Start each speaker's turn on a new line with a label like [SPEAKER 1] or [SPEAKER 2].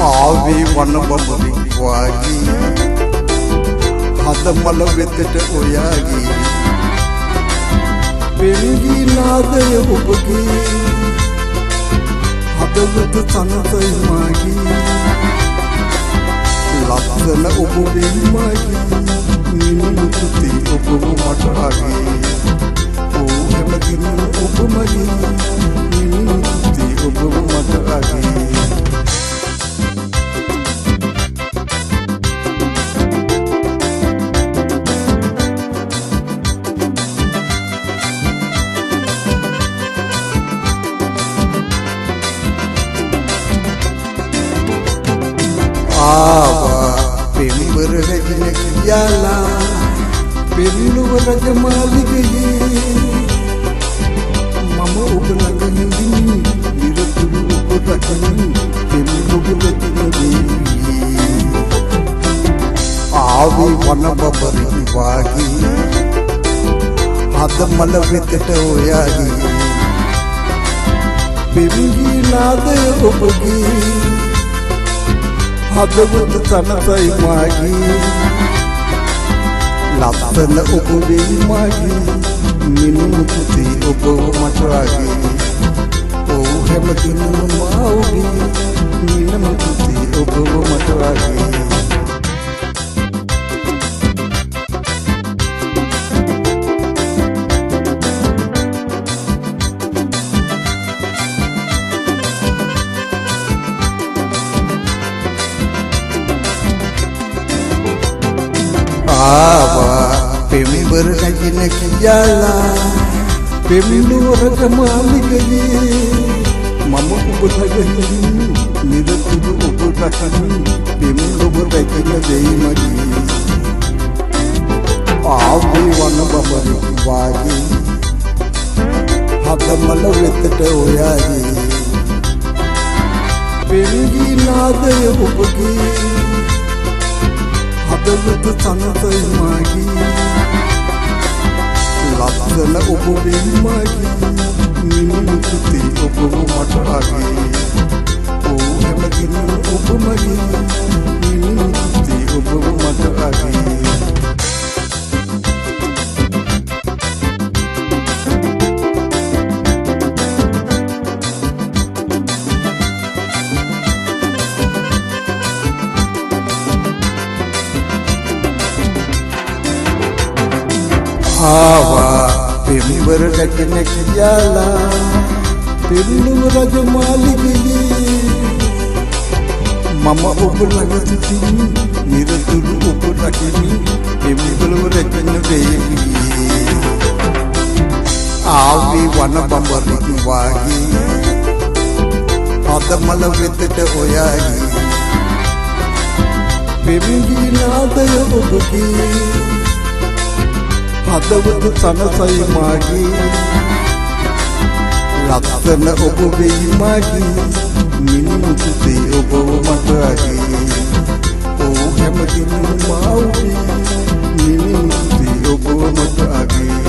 [SPEAKER 1] ආවේ වන බබරි වාගේ හද මල වෙතට ඔයාගේ පෙරගී නාදය ඔබගේ හදවත තනතයි මාගේ ලස්සන ඔබ වෙන්මාගේ මිනිමුතුති ඔබම මට ආගේ ඕ හැමදිනම ඔබ මගේ මිනිමුතුති ඔබම මට ආගේ පෙම්බර රැගෙන කියාලා පෙරළුව රජමාලිගයේ මම ඔබ ළඟ හිඳිමි නිරතුරු ඔබ රැකෙමි පෙම්බුබ රැගෙන ආවේ වන බබරි වාගේ හද මල වෙතට ඔයාගේ පෙරගී නාදය ඔබගේ හදවත තනතයි මාගේ ලස්සන ඔබ වෙන්මාගේ මිනිමුතුති ඔබ මට ආගේ ඕ හැමදිනම මා ඔබේ මිනිමුතුති ඔබ මට ආගේ පෙම්බර රැගෙන කියාලා පෙරළුව රජමාලිගයේ මම ඔබ ළඟ හිඳිමි නිරතුරු ඔබ රැකෙමි පෙම්බුබ රැගෙන දෙයිමගේ ආවේ වන බබරි වාගේ හද මල වෙතට ඔයාගේ පෙරගී නාදය ඔබගේ හදවත තනතයි මාගේ ලස්සන ඔබ වෙන්මාගේ මිනිමුතුති ඔබ මට ආගේ ඕ හැමදිනම ඔබ මගේ මිනිමුතුති ඔබ මට ආගේ පෙම්බර රැගෙන කියාලා පෙරළුව රජමාලිගයේ මම ඔබ ළඟ සිටිමි නිරතුරු ඔබ රැකෙමි පෙම්බුබ රැගෙන දෙයිමි ආවේ වන බබරි වාගේ හද මල වෙතට ඔයාගේ පෙරගී නාදය ඔබගේ හදවත තනතයි මාගේ ලස්සන ඔබ වෙන්මාගේ මිනිමුතුති ඔබ මට ආගේ ඕ හැමදිනම මා ඔබේ මිනිමුතුති ඔබ මට ආගේ